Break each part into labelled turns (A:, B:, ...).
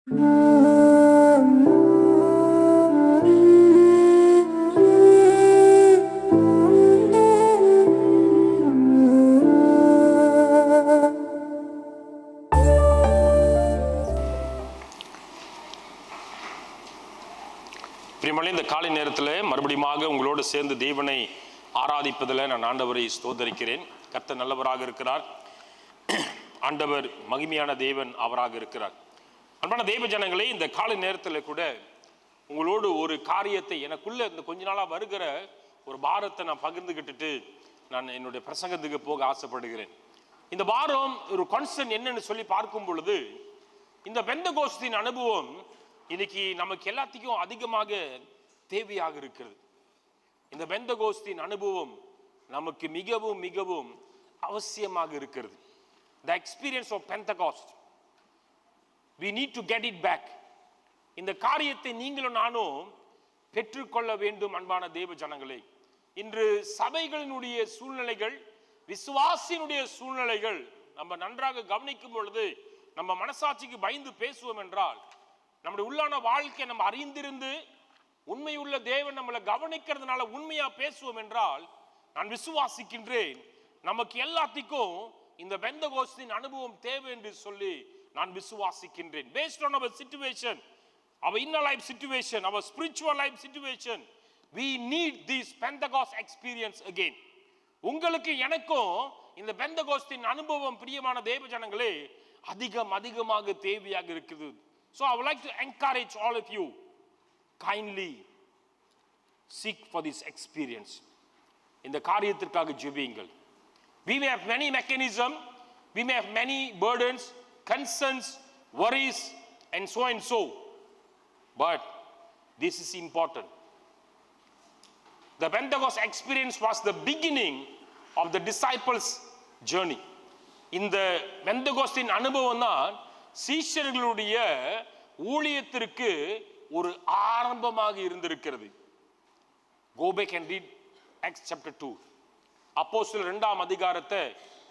A: பிரியமானவர்களே, இந்த காலை நேரத்தில் மறுபடியும் உங்களோடு சேர்ந்து தேவனை ஆராதிப்பதில் நான் ஆண்டவரை ஸ்தோத்தரிக்கிறேன். கர்த்தர் நல்லவராக இருக்கிறார். ஆண்டவர் மகிமையான தேவன் அவராக இருக்கிறார். அன்பான தேவ ஜனங்களே, இந்த காலை நேரத்தில் கூட உங்களோடு ஒரு காரியத்தை எனக்குள்ள இந்த கொஞ்ச நாளாக வருகிற ஒரு பாரத்தை நான் பகிர்ந்துக்கிட்டு நான் என்னுடைய பிரசங்கத்துக்கு போக ஆசைப்படுகிறேன். இந்த பாரம் ஒரு கான்செப்ட் என்னன்னு சொல்லி பார்க்கும் பொழுது, இந்த பெந்தகோஸ்தின் அனுபவம் இன்னைக்கு நமக்கு எல்லாத்துக்கும் அதிகமாக தேவையாக இருக்கிறது. இந்த பெந்தகோஸ்தின் அனுபவம் நமக்கு மிகவும் மிகவும் அவசியமாக இருக்கிறது. The experience of Pentecost, we need to get it back. இந்த காரியத்தை நீங்களும் நானும் பெற்றுக்கொள்ள வேண்டும். அன்பான தேவ ஜனங்களே, இன்று சபைகளினுடைய சூழ்நிலைகள், விசுவாசியினுடைய சூழ்நிலைகள் நம்ம நன்றாக கவனிக்கும் பொழுது நம்ம மனசாட்சிக்கு பயந்து பேசுவோம் என்றால், நம்முடைய உள்ளான வாழ்க்கை நம்ம அறிந்திருந்து உண்மையுள்ள தேவன் நம்மளை கவனிக்கிறதுனால உண்மையா பேசுவோம் என்றால், நான் விசுவாசிக்கின்றேன் நமக்கு எல்லாத்துக்கும் இந்த பெந்தகோஸ்தின் அனுபவம் தேவை என்று சொல்லி நான் விசுவாசிக்கின்றேன். Based on our situation, our inner life situation, our spiritual life situation, we need this Pentecost experience again. உங்களுக்கு எனக்கும் இந்த பெந்தகோஸ்தின் அனுபவம் பிரியமான தேவ ஜனங்களே அதிகமாக தேவையாக இருக்குது. So I would like to encourage all of you, kindly seek for this experience. இந்த காரியத்திற்காக ஜெபியுங்கள். We may have many mechanisms, we may have many burdens, concerns, worries and so, but this is important. The Pentecost experience was the beginning of the disciples' journey. இந்த பெந்தகோஸ்தின் அனுபவம் தான் சீஷர்களுடைய ஊழியத்திற்கு ஒரு ஆரம்பமாக இருந்திருக்கிறது. Go back and read Acts chapter 2. அப்போஸ்தலர் 2ஆம் அதிகாரத்தை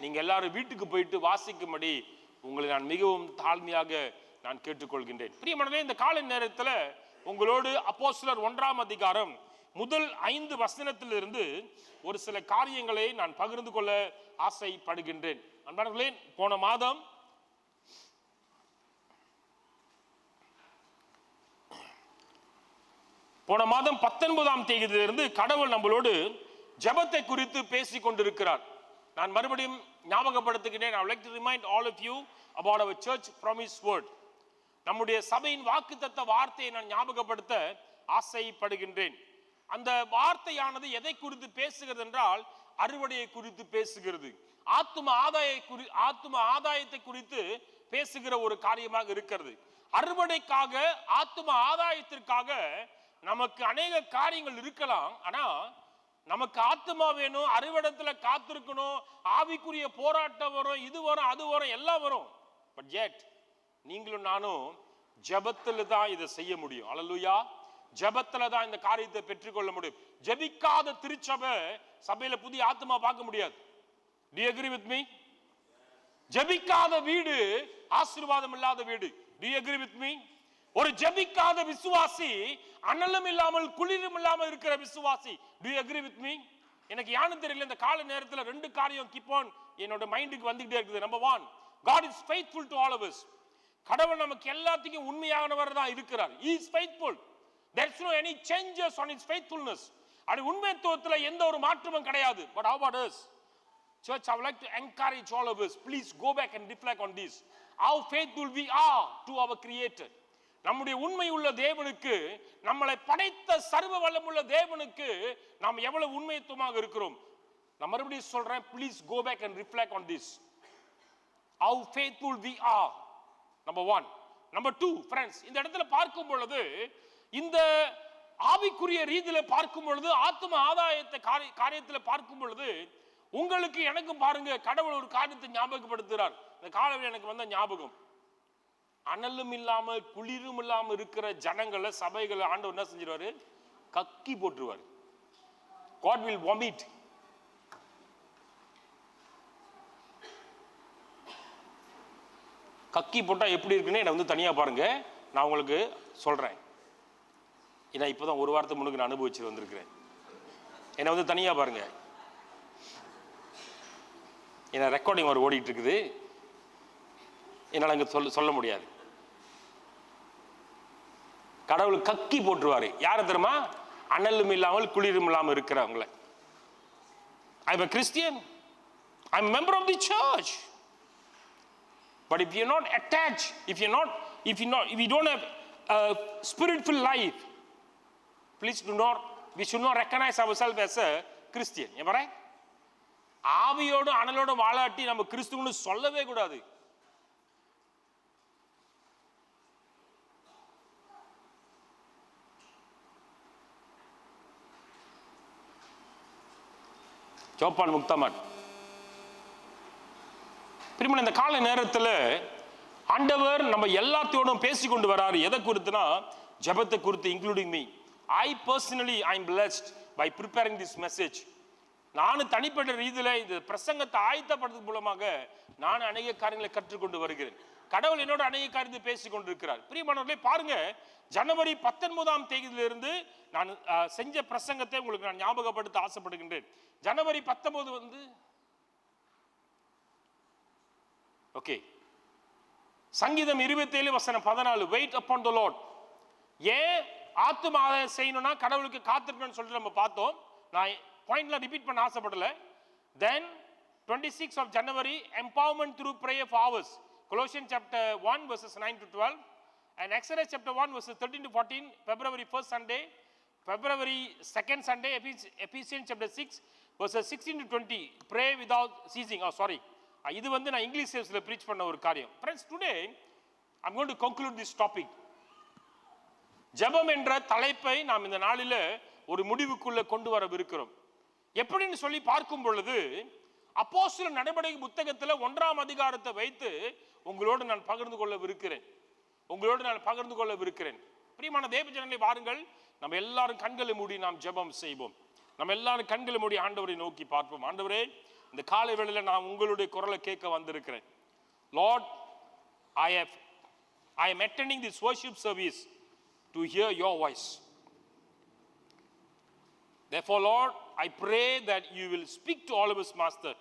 A: நீங்க எல்லாரும் வீட்டுக்கு போயிட்டு வாசிக்கும்படி உங்களை நான் மிகவும் தாழ்மையாக நான் கேட்டுக்கொள்கின்றேன். பிரியமானவர்களே, இந்த காலை நேரத்தில் உங்களோடு அப்போஸ்தலர் 1ஆம் அதிகாரம் முதல் 5 வசனத்திலிருந்து ஒரு சில காரியங்களை நான் பகிர்ந்து கொள்ள ஆசைப்படுகின்றேன். அன்பானவர்களே, போன மாதம் 19ஆம் தேதியிலிருந்து கடவுள் நம்மளோடு ஜெபத்தை குறித்து பேசிக் கொண்டிருக்கிறார். நான் மறுபடியும் ஞாபகப்படுத்துகிறேன். I would like to remind all of you about our church promise word. நம்முடைய சபையின் வாக்குத்தத்த வார்த்தையை நான் ஞாபகப்படுத்த ஆசைப்படுகின்றேன். அந்த வார்த்தையானது எதை குறித்து பேசுகிறது என்றால், அறுவடையை குறித்து பேசுகிறது. ஆத்தும ஆதாயத்தை குறித்து பேசுகிற ஒரு காரியமாக இருக்கிறது. அறுவடைக்காக, ஆத்தும ஆதாயத்திற்காக நமக்கு அநேக காரியங்கள் இருக்கலாம். ஆனா நமக்கு ஆத்துமா வேணும், அறுவடத்துல காத்திருக்கணும், ஆவிக்குரிய போராட்டம் வரும், இது வரும், அது வரும், எல்லாம் வரும். பட் yet நீங்களும் நானும் ஜெபத்துல தான் இதை செய்ய முடியும். அல்லேலூயா. ஜெபத்துல தான் இந்த காரியத்தை பெற்றுக்கொள்ள முடியும். ஜெபிக்காத திருச்சபை சபையில புதிய ஆத்துமா பார்க்க முடியாது. Do you agree with me? ஜெபிக்காத வீடு ஆசீர்வாதம் இல்லாத வீடு. Do you agree with me? ஒரு ஜெபிக்காத விசுவாசி அனலும் இல்லாமல் குளிரும் இல்லாமல் இருக்கிற விசுவாசி. Do you agree with me? எனக்கு யாரும் தெரியல, இந்த கால நேரத்தில் 2 காரியம் keep on என்னோட மைண்டுக்கு வந்துகிட்டே இருக்குது. Number 1, God is faithful to all of us. கடவுள் நமக்கு எல்லாத்துக்கும் உண்மையானவர் தான் இருக்கிறார். He is faithful. There is no any changes on his faithfulness. அது உண்மைத்துவத்தில் எந்த ஒரு மாற்றமும் கிடையாது. But how about us? Church, I would like to encourage all of us. Please go back and reflect on this. How faithful we are to our Creator. நம்முடைய உண்மை உள்ள தேவனுக்கு, நம்மளை படைத்த சர்வ வல்லமுள்ள தேவனுக்கு நாம் எவ்வளவு உண்மைத்துவமாக இருக்கிறோம். நான் மறுபடியும் சொல்றேன், please go back and reflect on this. How faithful we are. Number 1. Number 2, friends, இந்த இடத்துல பார்க்கும் பொழுது, இந்த ஆவிக்குரிய ரீதியில பார்க்கும் பொழுது, ஆத்தும ஆதாயத்தை காரியத்தில் பார்க்கும் பொழுது, உங்களுக்கு எனக்கும் பாருங்க, கடவுள் ஒரு காரியத்தை ஞாபகப்படுத்துகிறார். இந்த காலையில் எனக்கு வந்த ஞாபகம், அனலும் இல்லாம குளிரும் இல்லாம இருக்கிற ஜனங்களை, சபைகளை ஆண்டவர் என்ன செஞ்சிருவாரு? கக்கி போட்டுருவாரு. God will vomit. கக்கி போட்டா எப்படி இருக்குன்னு என்ன தனியா பாருங்க. நான் உங்களுக்கு சொல்றேன். ஏன்னா இப்போதான் ஒரு வாரத்துக்கு முன்னுக்கு நான் அனுபவிச்சு வந்திருக்கிறேன். என்னை வந்து தனியா பாருங்க, ஏன்னா ரெக்கார்டிங் ஒரு ஓடிட்டு இருக்குது, என்னால் அங்கே சொல்ல முடியாது. கடவுள் கக்கி போட்டுருவாரு. யாரை தெரியுமா? அனலும் இல்லாமல் குளிரும் இல்லாமல் இருக்கிறவங்கள. I am a Christian. I am a member of the church. But if you are not attached, if you don't have a spirit-filled life, please we should not recognize ourselves as a Christian. Am I right? ஆவியோடு அனலோடு வாழாட்டி நம்ம கிறிஸ்துவன்னு சொல்லவே கூடாது. ஜோப்பான் முக்தமான் பிரிமன், இந்த கால நேரத்தில் ஆண்டவர் நம்ம எல்லாத்தையோடும் பேசிக்கொண்டு வராரு. எதை குறித்துனா ஜெபத்தை குறித்து, including me. I personally am blessed by preparing this message. நான் தனிப்பட்ட ரீதியில் இந்த பிரசங்கத்தை ஆயத்தப்படுறது மூலமாக நான் அநேக காரியங்களை கற்றுக்கொண்டு வருகிறேன். கடவுள் என்னோட அநேக காரியத்தை பேசிக் கொண்டிருக்கிறார். பிரியமானவர்களே, பாருங்க, ஜனவரி 19ஆம் தேதியிலிருந்து நான் செஞ்ச பிரசங்கத்தை உங்களுக்கு நான் ஞாபகப்படுத்த ஆசைப்படுகின்றேன். ஜனவரி 19 வந்து ஓகே, சங்கீதம் 27:14 வெயிட் அப்பான் தி லார்ட். ஏன் ஆத்தும ஆதாயம் செய்யணும்னா கடவுளுக்கு காத்திருக்கணும்னு சொல்லிட்டு நம்ம பார்த்தோம். நான் பாயிண்ட்ல ரிப்பீட் பண்ண ஆசைப்படல. Then 26 of January, empowerment through prayer for hours. Colossians chapter 1 verses 9 to 12 and Exodus chapter 1 verses 13 to 14. February 1st Sunday, February 2nd Sunday, Ephesians chapter 6 verses 16 to 20. Pray without ceasing. இது வந்து நான் English சர்வீஸ்ல preach பண்ண ஒரு காரியம். Friends, today I'm going to conclude this topic. ஜெபம் என்ற தலைப்பை நாம் இந்த நாளில ஒரு முடிவுக்குள்ள கொண்டு வரவிருக்கிறோம். எப்படின்னு சொல்லி பார்க்கும் பொழுது, அப்போஸ்தலர் நடபடிக்கை புத்தகத்தில் 1ஆம் அதிகாரத்தை வைத்து உங்களோடு நான் பகிர்ந்து கொள்ளவிருக்கிறேன். பிரியமான தேவ ஜனங்களே, வாருங்கள், நம்ம எல்லாரும் கண்களை மூடி நாம் ஜெபம் செய்வோம். நம்ம எல்லாரும் கண்களை மூடி ஆண்டவரை நோக்கி பார்ப்போம். ஆண்டவரே, இந்த காலை வேளையில நான் உங்களுடைய குரலை கேட்க வந்திருக்கிறேன். Lord, I am attending this worship service to hear your voice. Therefore, Lord, I pray that you will speak to all of us, Master.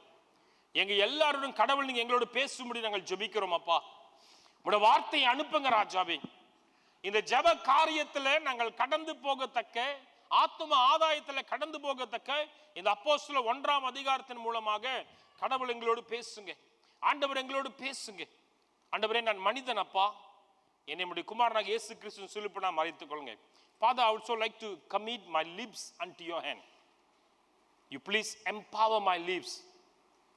A: எங்க எல்லாரோடும் கடவுள் நீங்க எங்களோட பேசும்படி நாங்கள் ஜெபிக்கிறோம். அப்பா, உங்களுடைய வார்த்தையை அனுப்புங்க ராஜாவே. இந்த ஜெப காரியத்துல நாங்கள் கடந்து போகத்தக்க, ஆத்தும ஆதாயத்துல கடந்து போகத்தக்க இந்த அப்போஸ்தலர் 1ஆம் அதிகாரத்தின் மூலமாக கடவுள் எங்களோடு பேசுங்க. ஆண்டவர் எங்களோடு பேசுங்க. ஆண்டவரே, நான் மனிதன் அப்பா, என்னை நம்முடைய குமாரனாக இயேசு கிறிஸ்துவின் சிலுவையில் நான் மறைத்துக் கொள்ளுங்க. Father, I would also like to commit my lips unto your hand. You please empower my lips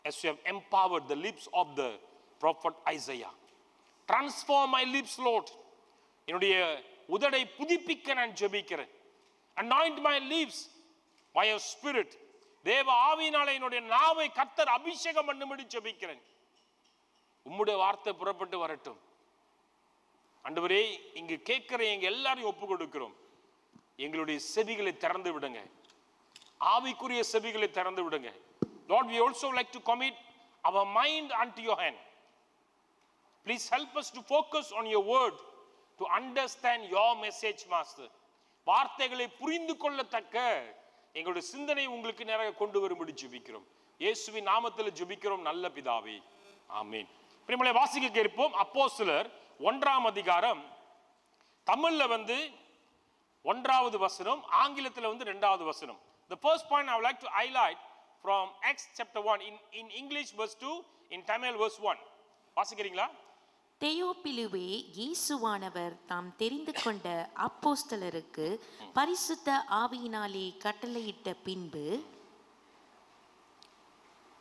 A: as you have empowered the lips of the prophet Isaiah. Transform my lips, Lord. என்னுடைய உதடை புதுப்பிக்க நான் ஜெபிக்கிறேன். Anoint my lips by your spirit. தேவ ஆவியினாலே என்னுடைய நாவை கர்த்தர் அபிஷேகம் பண்ணும்படி ஜெபிக்கிறேன். உம்முடைய வார்த்தை புறப்பட்டு வரட்டும். ஆண்டவரே, இங்கு கேட்கிற எங்க எல்லாரையும் ஒப்பு கொடுக்கிறோம். எங்களுடைய செவிகளை திறந்து விடுங்க, ஆவிக்குரிய செவிகளை திறந்து விடுங்க. Lord, we also like to commit our mind unto your hand. Please help us to focus on your word, to understand your message, Master. வார்த்தைகளை புரிந்து கொள்ளத்தக்க எங்களுடைய சிந்தனை உங்களுக்கு நேராக கொண்டு வரும்படி ஜெபிக்கிறோம். இயேசுவின் நாமத்தில் ஜெபிக்கிறோம் நல்ல பிதாவே, ஆமென். பிரியமானவர்களே, வாசிக்க கேட்போம். அப்போஸ்தலர் 1ஆம் அதிகாரம், தமிழ்ல வந்து 1வது வசனம், ஆங்கிலத்தில் வந்து 2வது வசனம். The first point I would like to highlight from Acts chapter 1 in English verse 2, in Tamil verse 1. வாசிக்கிறீங்களா?
B: தெயோப்பிலுவே, இயேசுவானவர் தாம் தெரிந்து கொண்ட அப்போஸ்தலருக்கு பரிசுத்த ஆவியினாலே கட்டளையிட்ட பின்பு.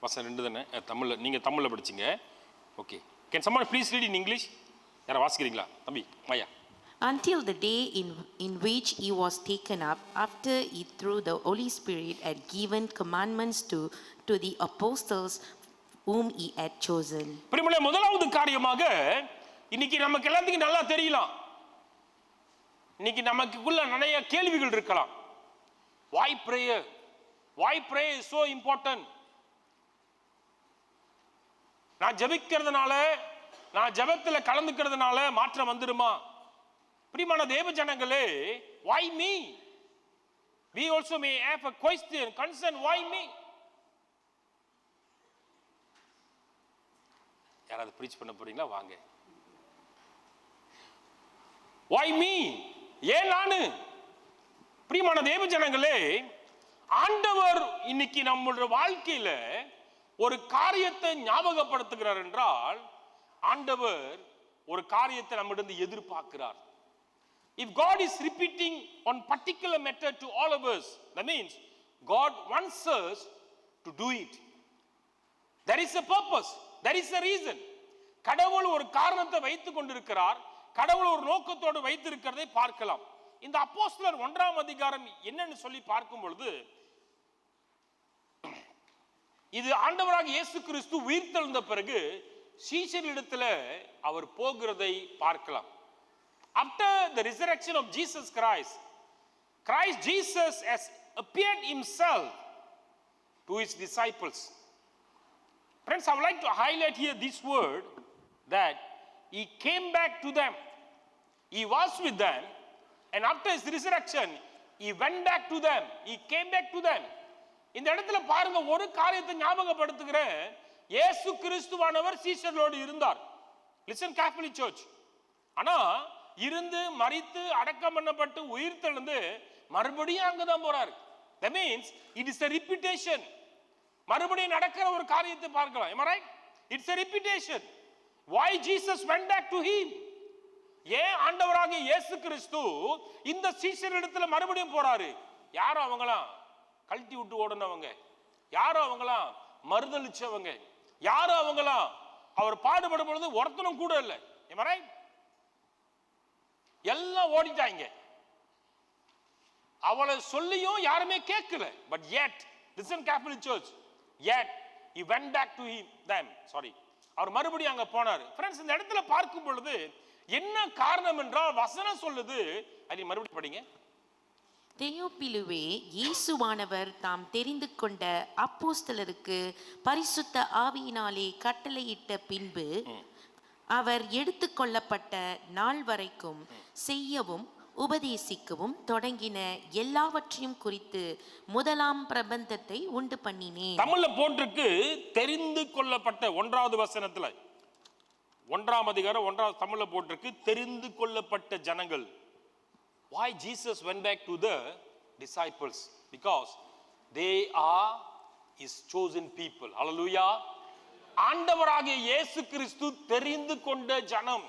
A: வசனம் 2 தானே தமிழ்ல, நீங்க தமிழ்ல படிச்சீங்க. Okay, can someone please read in English? யாரா வாசிக்கிறீங்களா தம்பி? மாயா.
B: Until the day in which he was taken up, after he through the Holy Spirit had given commandments to the apostles whom he had chosen.
A: பிரியமானவர்களே, முதலாவது காரியமாக இன்னைக்கு நமக்கு எல்லாத்துக்கும் நல்லா தெரியலாம். இன்னைக்கு நமக்குள்ள நிறைய கேள்விகள் இருக்கலாம். Why prayer? Why prayer is so important? நான் ஜெபிக்கிறதுனால, நான் ஜெபத்துல கலந்துக்கிறதுனால மாற்றம் வந்துருமா? பிரியமான தேவ ஜனங்களே, why me? We also may have a question, concern, why me? யாராவது ப்ரீச் பண்ண போறீங்களா? வாங்க. why me? ஏன் நானு? பிரியமான தேவ ஜனங்களே, ஆண்டவர் இன்னைக்கு நம்மளுடைய வாழ்க்கையில ஒரு காரியத்தை ஞாபகப்படுத்துகிறார் என்றால், ஆண்டவர் ஒரு காரியத்தை நம்மிடம் எதிர்பார்க்கிறார். If God is repeating one particular method to all of us, that means God wants us to do it. There is a purpose, there is a reason. கடவுள் ஒரு காரணத்தை வைத்துக் கொண்டிருக்கிறார், கடவுள் ஒரு நோக்கத்தோடு வைத்திருக்கிறதை பார்க்கலாம். இந்த அப்போஸ்தலர் 1ஆம் அதிகாரம் என்னன்னு சொல்லி பார்க்கும் பொழுது, இது ஆண்டவராகிய இயேசு கிறிஸ்து உயிர்த்தெழுந்த பிறகு சீஷரிடத்துல அவர் போகிறதை பார்க்கலாம். After the resurrection of Jesus Christ, Jesus has appeared himself to his disciples. Friends, I would like to highlight here this word, that he came back to them. He was with them, and after his resurrection, he went back to them. He came back to them. இந்த இடத்துல பாருங்க, ஒரு காரியத்தை ஞாபகப்படுத்துகிறேன். இயேசு கிறிஸ்துவானவர் சீஷர்களோடு இருந்தார். Listen carefully, church. ஆனா இருந்து மரித்து அடக்கம் பண்ணப்பட்டு உயிர்த்தெழுந்து மறுபடியும் அங்கதான் போறாரு. That means it is a repetition. மறுபடியும் நடக்கிற ஒரு காரியத்தை பார்க்கலாம். Am I right? It's a repetition. Why Jesus went back to him? ஏன் ஆண்டவராகிய இயேசு கிறிஸ்து இந்த சீஷரிடத்துல மறுபடியும் போறாரு? யாரோ அவங்களாம் கழட்டி விட்டு ஓடுனவங்க, யாரோ அவங்களாம் மறுதளிச்சவங்க, யாரோ அவங்களாம் அவர் பாடுபடும் பொழுது ஒருத்தனும் கூட இல்லை. Am I right? எல்லாம் ஓடிட்டாங்க. அவளை சொல்லியும் யாருமே கேட்கல. But yet, listen carefully, church. Yet he went back to them. Sorry. அவர் மறுபடியும் அங்க போனார். Friends, இந்த இடத்துல பார்க்கும் பொழுது என்ன காரணம் என்றால் வசனம் சொல்லுது. அதை மறுபடியும் படிங்க.
B: தெயோப்பிலுவே, இயேசுவானவர் தாம் தெரிந்து கொண்ட அப்போஸ்தலருக்கு பரிசுத்த ஆவியினாலே கட்டளையிட்ட பின்பு அவர் எடுத்துக்கொள்ளப்பட்ட நாள் வரைக்கும் செய்யவும் உபதேசிக்கவும் தொடங்கின எல்லாவற்றையும் குறித்து முதலாம் பிரபந்தத்தை உண்டு பண்ணினேன்.
A: தமிழ்ல போட்டிருக்கு தெரிந்து கொள்ளப்பட்ட. 1வது வசனத்துல 1ஆம் அதிகாரம் 1வது தமிழ்ல போட்டிருக்கு தெரிந்து கொள்ளப்பட்ட ஜனங்கள். Why Jesus went back to the disciples? Because they are his chosen people. Hallelujah. ஆண்டவராகிய இயேசு கிறிஸ்து தெரிந்து கொண்ட ஜனம்.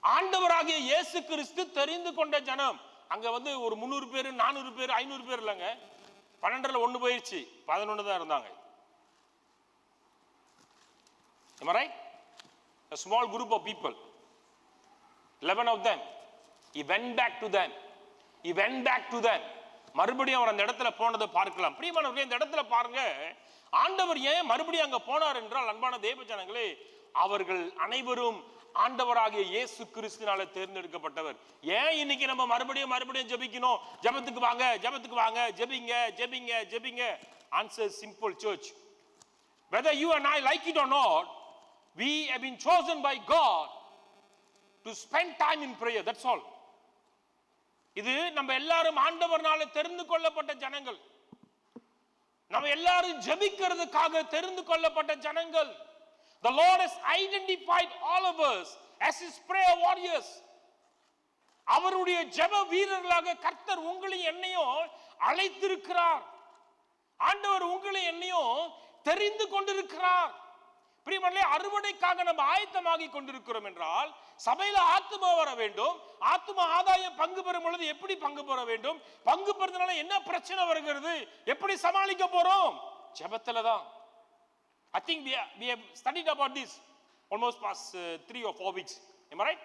A: ஆண்டவராகிய இயேசு கிறிஸ்து தெரிந்து கொண்ட ஜனம். அங்க வந்து ஒரு 300 பேர் 400 பேர் 500 பேர் இல்லைங்க. 12ல 1 போயிடுச்சு, 11 தான் இருந்தாங்க. Am I right? A small group of people, 11 of them. He went back to them. He went back to them. மறுபடியும் அவர் அந்த இடத்துல போனதை பார்க்கலாம். பிரியமானவர்களே, இந்த இடத்துல பாருங்க, ஆண்டவர் ஏன் மறுபடியும் அங்க போனார் என்றால், அன்பான தேவ ஜனங்களே, அவர்கள் அனைவரும் ஆண்டவராகிய இயேசு கிறிஸ்துவினால தேர்ந்தெடுக்கப்பட்டவர். ஏன் இன்னைக்கு நம்ம மறுபடியும் ஜெபிக்கணும்? ஜெபத்துக்கு வாங்க, ஜெபத்துக்கு வாங்க, ஜெபிங்க ஜெபிங்க ஜெபிங்க. Answer simple, church. Whether you and I like it or not, we have been chosen by God to spend time in prayer. That's all. இது நம்ம எல்லாரும் ஆண்டவர்னால தெரிந்து கொள்ளப்பட்ட ஜனங்கள். நம்ம எல்லாரும் ஜெபிக்கிறதுக்காக தெரிந்து கொள்ளப்பட்ட ஜனங்கள். The Lord has identified all of us as his prayer warriors. அவருடைய ஜெப வீரர்களாக கர்த்தர் உங்களையும் என்னையும் அழைத்திருக்கிறார். ஆண்டவர் உங்களையும் என்னையும் தெரிந்து கொண்டிருக்கிறார். பிரியமானவர்களே, அறுவடைக்காக நம்ம ஆயத்தமாகி கொண்டிருக்கிறோம் என்றால், சபையில ஆத்துமா வர வேண்டும். ஆத்துமா ஆதாயம் பங்கு பெறும் பொழுது எப்படி பங்கு பெற வேண்டும்? பங்கு பெறுறதுனால என்ன பிரச்சனை வருகிறது? எப்படி சமாளிக்க போறோம்? ஜெபத்துல தான். I think we have studied about this almost past 3 or 4 weeks. Am I right?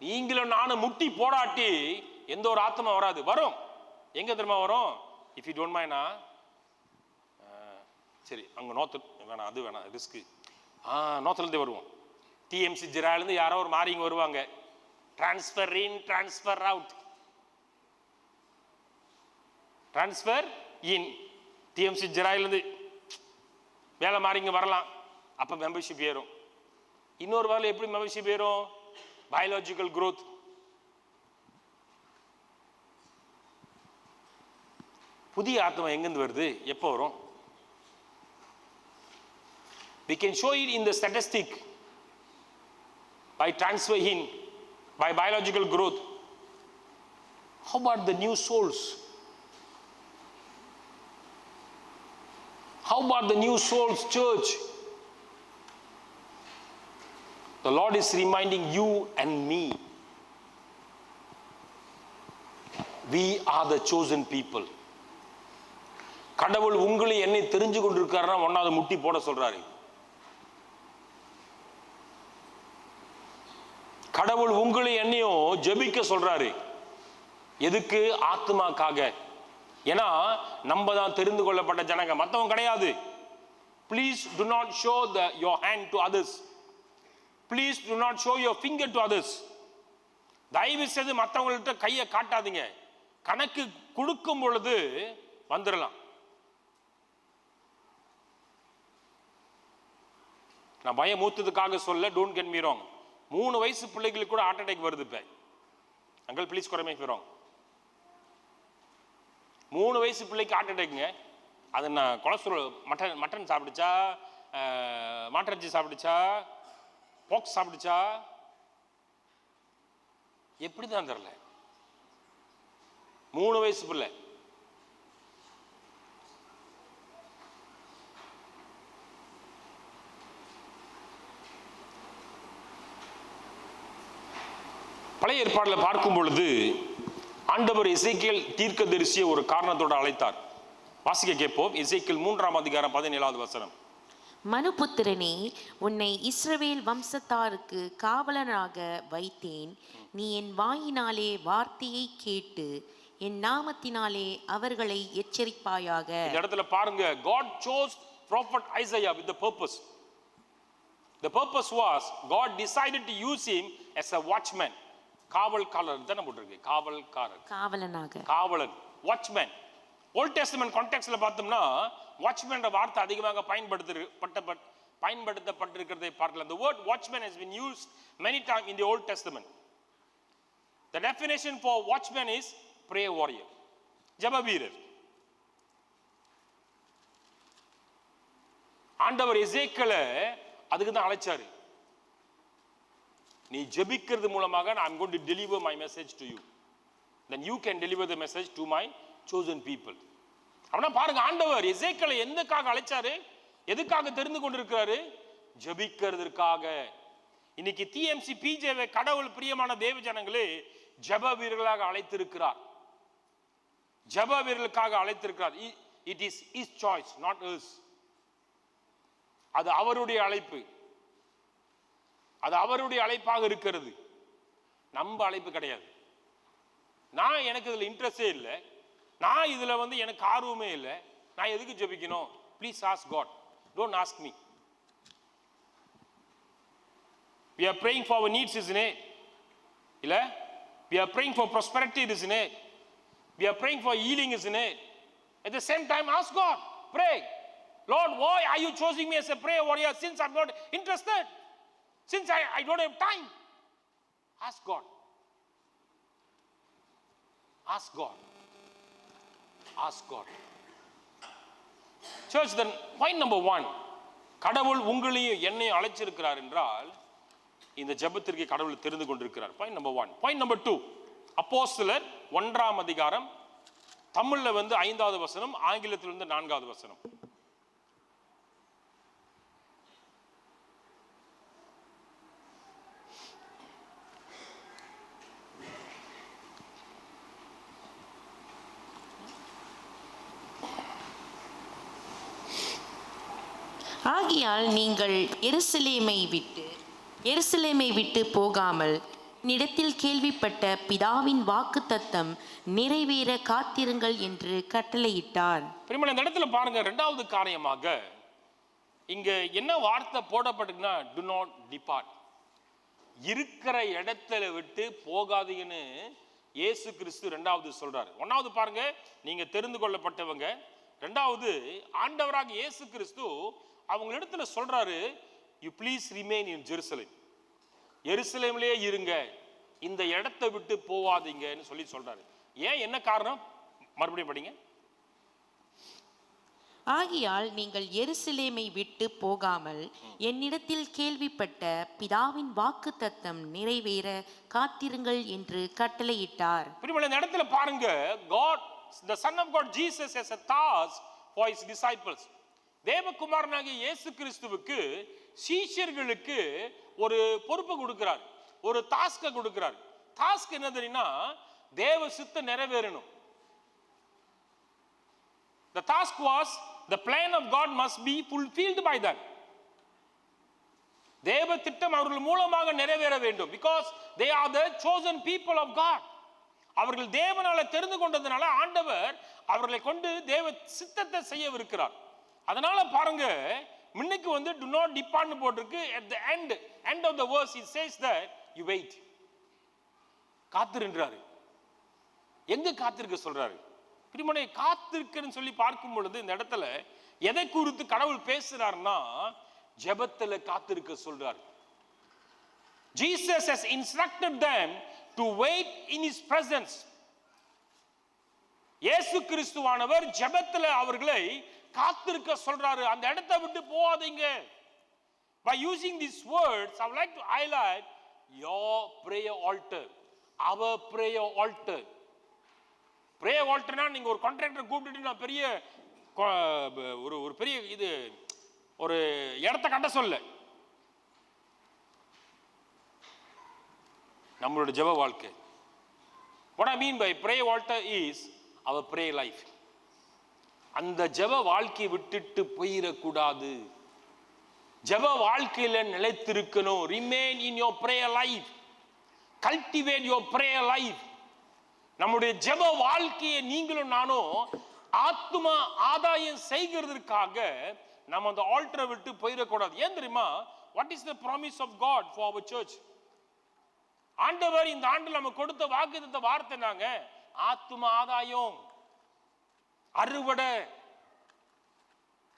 A: நீங்களும் நானும் முட்டி போடாட்டி எந்த ஒரு ஆத்மா வராது. வரும். எங்க தெரியுமா வரும்? If you don't mind, சரி அங்க நோத்து வேணாம், அது வேணாம், ரிஸ்க்கு. நோத்துலேருந்தே வருவோம். டிஎம்சி ஜிராலேருந்து யாரோ ஒரு மாறிங்க வருவாங்க. டிரான்ஸ்ஃபர் இன், டிரான்ஸ்ஃபர் அவுட், டிரான்ஸ்ஃபர் இன். டிஎம்சி ஜிராயிலேருந்து வேலை மாறிங்க வரலாம். அப்போ மெம்பர்ஷிப் ஏறும். இன்னொரு வேலை எப்படி மெம்பர்ஷிப் ஏறும்? Biological growth. புதிய ஆத்மா எங்கிருந்து வருது? எப்போ வரும்? We can show it in the statistic by transfer in, by biological growth. How about the new souls? How about the new souls church? The Lord is reminding you and me, we are the chosen people. கடவுள் உங்களை என்னை தெரிஞ்சு கொண்டிருக்காருன்னா ஒன்னாவது முட்டி போட சொல்றாரு. கடவுள் உங்களை என்னையும் ஜெபிக்க சொல்றாரு. எதுக்கு? ஆத்மாக்காக. ஏன்னா நம்ம தான் தெரிந்து கொள்ளப்பட்ட ஜனங்க, மத்தவங்க கிடையாது. Please do not show your hand to others. Please do not show your finger to others. தயவு செய்து மற்றவங்கள்ட்ட கையை காட்டாதீங்க. கணக்கு கொடுக்கும் பொழுது வந்துடலாம். நான் பயமூத்ததுக்காக சொல்ல, டோன்ட் கெட் மீ ராங். 3 வயசு பிள்ளைகளுக்கு கூட ஹார்ட் அட்டாக் வருது. இப்ப அங்கிள் ப்ளீஸ் குறைமே ராங். 3 வயசு பிள்ளைக்கு ஹார்ட் அட்டாக்ங்க. அது நான் கொலஸ்ட்ரால், மட்டன் சாப்பிடுச்சா, மாட்டிறைச்சி சாப்பிடுச்சா, போக்ஸ் சாப்பிடுச்சா, எப்படிதான் தெரியல. 3 வயசு பிள்ளை. பழைய ஏற்பாட்டில் பார்க்கும் பொழுது ஆண்டவர் எசேக்கியேல் தீர்க்கதரிசியை ஒரு காரணத்தோடு அழைத்தார். வாசிக்க கேட்போம். எசேக்கியேல் 3ஆம் அதிகாரம் 17வது வசனம்.
B: மனுபுத்திரனே, உன்னை இஸ்ரவேல் வம்சத்தாருக்கு காவலனாக வைத்தேன். நீ என் வாயினாலே வார்த்தையை கேட்டு என் நாமத்தினாலே அவர்களை எச்சரிப்பாயாக.
A: இந்த இடத்துல பாருங்க, God chose prophet Isaiah with the purpose. The purpose was God decided to use him as a watchman. காவல்காரர் தான போட்டுருக்கு. காவல்காரர், காவலனாக, காவலன், வாட்ச்மேன். ஓல்ட் டெஸ்டமென்ட் கான்டெக்ஸ்ட்ல பார்த்தோம்னா வாட்ச்மேன்ற வார்த்தை அதிகமாக பயன்படுத்தப்பட்டிருக்கிறதை பார்க்கலாம். The word watchman has been used many times in the Old Testament. The definition for watchman is prayer warrior, ஜெப வீரர். ஆண்டவர் எசேக்கியேலை அதுக்கு தான் அழைச்சாரு. நீ ஜெபிக்கிறது மூலமாக I am going to deliver my message to you. Then you can deliver the message to my chosen people. அப்படின்னா பாருங்க, ஆண்டவர் எசேக்கியேலை எதுக்காக அழைச்சாரு? எதுக்காக தெரிந்து கொண்டிருக்கிறாரு? ஜெபிக்கிறதுக்காக. இன்னைக்கு TMC PJவை கடவுள் பிரியமான தேவ ஜனங்களே ஜெப வீரர்களாக அழைத்திருக்கிறார். ஜெப வீரர்களுக்காக அழைத்திருக்கிறார். It is his choice, not hers. அது அவருடைய அழைப்பு. அது அவருடைய அழைப்பாக இருக்கிறது. நம்ம அழைப்பு கிடையாது. நான் எனக்கு இதுல இன்ட்ரெஸ்டே இல்லை, நான் இதுல எனக்கு ஆர்வமே இல்லை, நான் எதுக்கு ஜெபிக்கணும்? Please ask God, don't ask me. We are praying for our needs, isn't it? இல்ல, we are praying for prosperity, isn't it? We are praying for healing, isn't it? At the same time, ask God, pray, Lord, why are you choosing me as a prayer warrior since I'm not interested? Since I don't have time. Ask God. Ask God. Ask God. Church, then point number 1, கடவுள் உங்களையும் என்னையும் அழைச்சிருக்கிறார் என்றால் இந்த ஜெபத்திற்கு கடவுள் தெரிந்து கொண்டிருக்கிறார். Point number 1. Point number 2, அப்போஸ்தலர் 1ஆம் அதிகாரம், தமிழ்ல 5வது வசனம், ஆங்கிலத்தில் 4வது வசனம்.
B: ஆகியால் நீங்கள் எருசலேமை விட்டு போகாமல் நிடத்தில் கேள்விப்பட்ட பிதாவின் வாக்குத்தத்தம் நிறைவேற காத்திருங்கள் என்று கட்டளையிட்டார்.
A: பிரியமான, இந்த இடத்துல பாருங்க, 2வது காரியமாக இங்க என்ன வார்த்தை போடப்பட்டிருக்குன்னா, do not depart. இருக்கிற இடத்துல விட்டு போகாதீங்கன்னு இயேசு கிறிஸ்து 2வது சொல்றாரு. 1வது பாருங்க, நீங்க தெரிந்து கொள்ளப்பட்டவங்க. 2வது ஆண்டவராக இயேசு கிறிஸ்து அவங்க இடத்துல சொல்றாரு, you please remain in Jerusalem. எருசலேமிலே இருங்க, இந்த இடத்தை விட்டு போவாதீங்கன்னு சொல்லி சொல்றாரு. ஏன், என்ன காரணம்? மறுபடியும் படிங்க.
B: ஆகையால் நீங்கள் எருசலேமை விட்டு போகாமல் என்னிடத்தில் கேள்விப்பட்ட பிதாவின் வாக்குத்தத்தம் நிறைவேற காத்திருங்கள் என்று கட்டளையிட்டார்.
A: இந்த இடத்துல பாருங்க, God, the Son of God, Jesus has a task for his disciples. தேவகுமாரனாகிய இயேசு கிறிஸ்துவுக்கு சீஷர்களுக்கு ஒரு பொறுப்பு கொடுக்கிறார், ஒரு டாஸ்கை கொடுக்கிறார். டாஸ்க் என்ன தெரியுமா? தேவ சித்தம் நிறைவேறணும். The task was, the plan of God must be fulfilled by them. தேவ திட்டம் அவர்கள் மூலமாக நிறைவேற வேண்டும். Because they are the chosen people of God. அவர்கள் தேவனால தெரிந்து கொண்டதனால ஆண்டவர் அவர்களை கொண்டு தேவ சித்தத்தை செய்யவிருக்கிறார். அதனால பாருங்க, முன்னுக்கு வந்து do not depart போட்டிருக்கு. At the end of the verse it says that you wait. காத்திருன்றாரு. எங்க காத்திருக்க சொல்றாரு? பிரியமானே, காத்திருக்கன்னு சொல்லி பார்க்கும் பொழுது இந்த இடத்துல எதை குறித்து கடவுள் பேசுறாருன்னா, ஜெபத்துல காத்திருக்க சொல்றாரு. Jesus has instructed them to wait in his presence. இயேசு கிறிஸ்துவானவர் ஜெபத்துல அவர்களை காத்திருக்க சொல்றாரு. அந்த இடத்தை விட்டு போகாதீங்க. By using these words, I would like to highlight your prayer altar, our prayer altar. prayer altarனா நீங்க ஒரு கான்ட்ராக்டர் கூப்பிட்டு நான் பெரிய ஒரு பெரிய இது ஒரு இடத்தை கட்ட சொல்ல, நம்மளோட ஜெப வாழ்க்கை. What I mean by prayer altar is our prayer life. அந்த ஜெப வாழ்க்கையை விட்டுட்டு போயிடக்கூடாது. ஜெப வாழ்க்கையில நிலைத்திருக்கணும். Remain in your prayer life. Cultivate your prayer life. நம்முடைய ஜெப வாழ்க்கையை நீங்களும் நானும் ஆத்மா ஆதாயம் செய்கிறதுக்காக நம்ம அந்த ஆல்டரை விட்டு போயிடக்கூடாது. ஏன் தெரியுமா? What is the promise of God for our church? ஆண்டவர் இந்த ஆண்டு நம்ம கொடுத்த வாக்குத்தத்த வார்த்தை நாங்க ஆத்மா ஆதாயம், அறுவடை,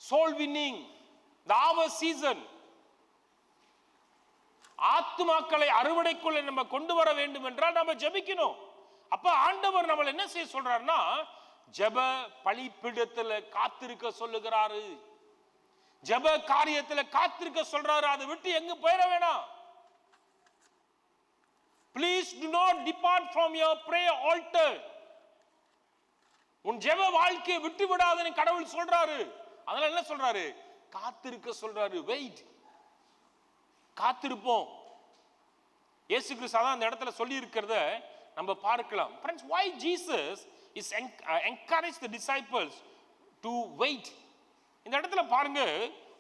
A: soul winning, the harvest season. ஆத்மாக்களை அறுவடைக்குள்ள நம்ம கொண்டு வர வேண்டும் என்றால் நம்ம ஜெபிக்கணும். அப்ப ஆண்டவர் நம்மள என்ன செய்ய சொல்றாருன்னா, ஜெப பலிபீடத்துல காத்திருக்க சொல்லுகிறாரு. ஜெப காரியத்துல காத்திருக்க சொல்றாரு. அதை விட்டு எங்க போயிட வேணாம். Please do not depart from your prayer altar. உன் ஜெப வாழ்க்கையை விட்டு விடாதன்னு கடவுள் சொல்றாரு. அதனால என்ன சொல்றாரு? காத்திருக்க சொல்றாரு. வெயிட், காத்திருப்போம். இயேசு கிறிஸ்து அந்த இடத்துல சொல்லி இருக்கிறத நம்ம பார்க்கலாம். Friends, why Jesus is encouraged the disciples to wait? இந்த இடத்துல பாருங்க,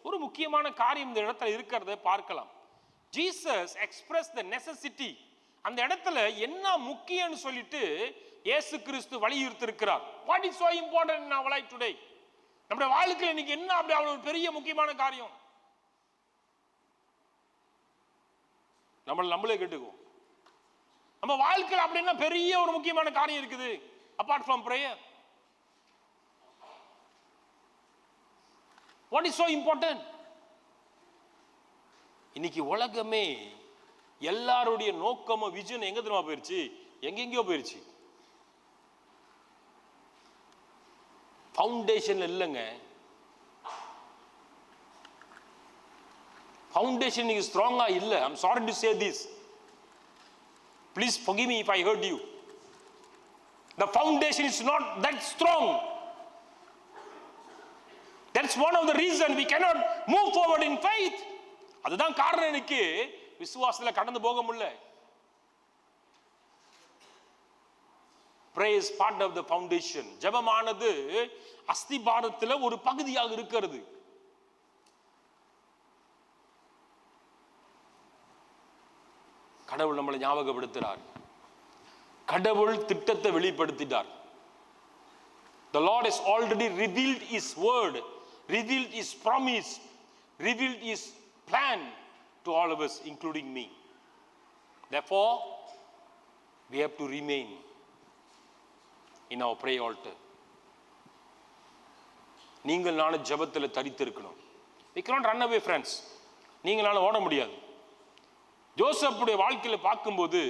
A: ஒரு முக்கியமான காரியம் இந்த இடத்துல இருக்கிறத பார்க்கலாம். Jesus expressed the necessity. அந்த இடத்துல என்ன முக்கியம்னு சொல்லிட்டு இயேசு கிறிஸ்து வலியுறுத்தி இருக்கிறார். What is so important in our life today? நம்முடைய வாழ்க்கையில இன்னைக்கு என்ன அப்படி அவ்வளவு பெரிய முக்கியமான காரியம்? நம்மளே கேட்டுக்குவோம். நம்ம வாழ்க்கையில் அப்படின்னா பெரிய ஒரு முக்கியமான காரியம் இருக்குது apart from prayer. What is so important? இன்னைக்கு உலகமே எல்லாருடைய நோக்கமும் விஜன் எங்க தெரியுமா போயிருச்சு? எங்கெங்கயோ போயிருச்சு. ஃபவுண்டேஷன் இல்லைங்க. ஃபவுண்டேஷன் நீங்க ஸ்ட்ராங்கா இல்ல. I'm sorry to say this. Please forgive me if I hurt you. The foundation is not that strong. That's one of the reasons we cannot move forward in faith. அதுதான் காரணம் எனக்கு விசுவாசத்துல கடந்து போக முடியல. Prayer is part of the foundation. ஜெபமானது அஸ்திபாரத்துல ஒரு பகுதியாக இருக்கிறது. கடவுள் நம்மளை ஞாபகப்படுத்துகிறார். கடவுள் திட்டத்தை வெளிப்படுத்திட்டார். The Lord has already revealed his word, revealed his promise, revealed his plan to all of us, including me. Therefore, we have to remain in our prayer altar. நீங்கள் நானும் ஜெபத்தில் தரித்திருக்கணும். We cannot run away, friends. நீங்களால ஓட முடியாது. ஜோசப்புடைய வாழ்க்கையில பார்க்கும்போது,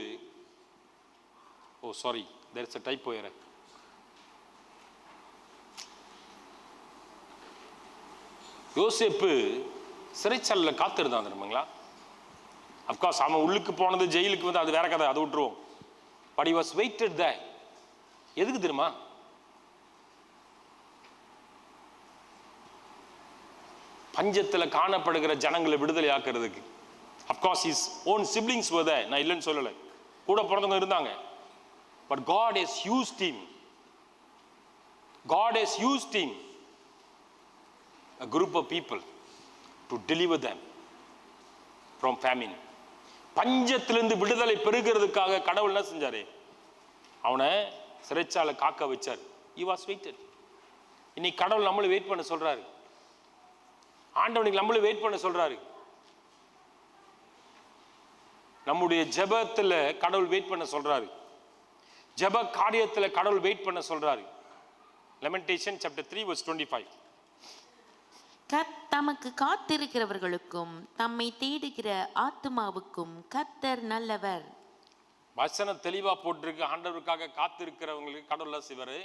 A: oh sorry, there is a typo here. யோசேப்பு சிறைச்சாலையில் காத்திருந்தான் தெரியுமாங்களா? அப்கோர்ஸ் அவன் உள்ளுக்கு போனது, ஜெயிலுக்கு வந்து அது வேற கதை, அதை விட்டுருவோம். But he was waited there. எதுக்கு தெரியுமா? பஞ்சத்தில் காணப்படுகிற ஜனங்களை விடுதலை ஆக்குறதுக்கு. Of course his own siblings were there. நான் இல்லைன்னு சொல்லலை, கூட பிறந்தவங்க இருந்தாங்க. But God has used him. God has used him, a group of people, to deliver them from famine. பஞ்சத்திலிருந்து விடுதலை பெறுகிறதுக்காக கடவுள் என்ன செஞ்சாரு? அவனை சிறைச்சாலை காக்க வச்சார். He was waited. இன்னைக்கு கடவுள் நம்மளும் வெயிட் பண்ண சொல்றாரு. ஆண்டவனுக்கு நம்மளும் வெயிட் பண்ண சொல்றாரு. நம்முடைய ஜெபத்துல கடவுள் வெயிட் பண்ண சொல்றாரு. ஜெப காரியத்துல கடவுள் வெயிட் பண்ண சொல்றாரு. Lamentation chapter 3 verse 25.
B: தமக்கு காத்திருக்கிறவர்களுக்கும் தம்மை தேடுகிற ஆத்துமாவுக்கும் கர்த்தர் நல்லவர்.
A: வசனம் தெளிவா போட்டிருக்கு. ஆண்டவருக்காக காத்திருக்கிறவங்களுக்கு கடவுள் செய்வாரு,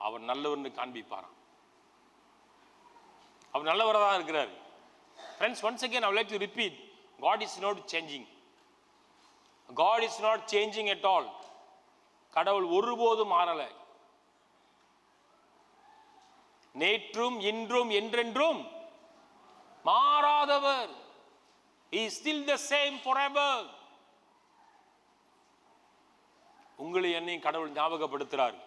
A: அவர் நல்லவர்னு காண்பிப்பாராம். அவர் நல்லவராக தான் இருக்கிறார். Friends, once again I would like to repeat, God is not changing. God is not changing at all. கடவுள் ஒருபோதும் மாறலை. நேற்றும் இன்றும் என்றென்றும் மாறாதவர். He is still the same forever. உங்களை என்னையும் கடவுள் ஞாபகப்படுத்துறார்.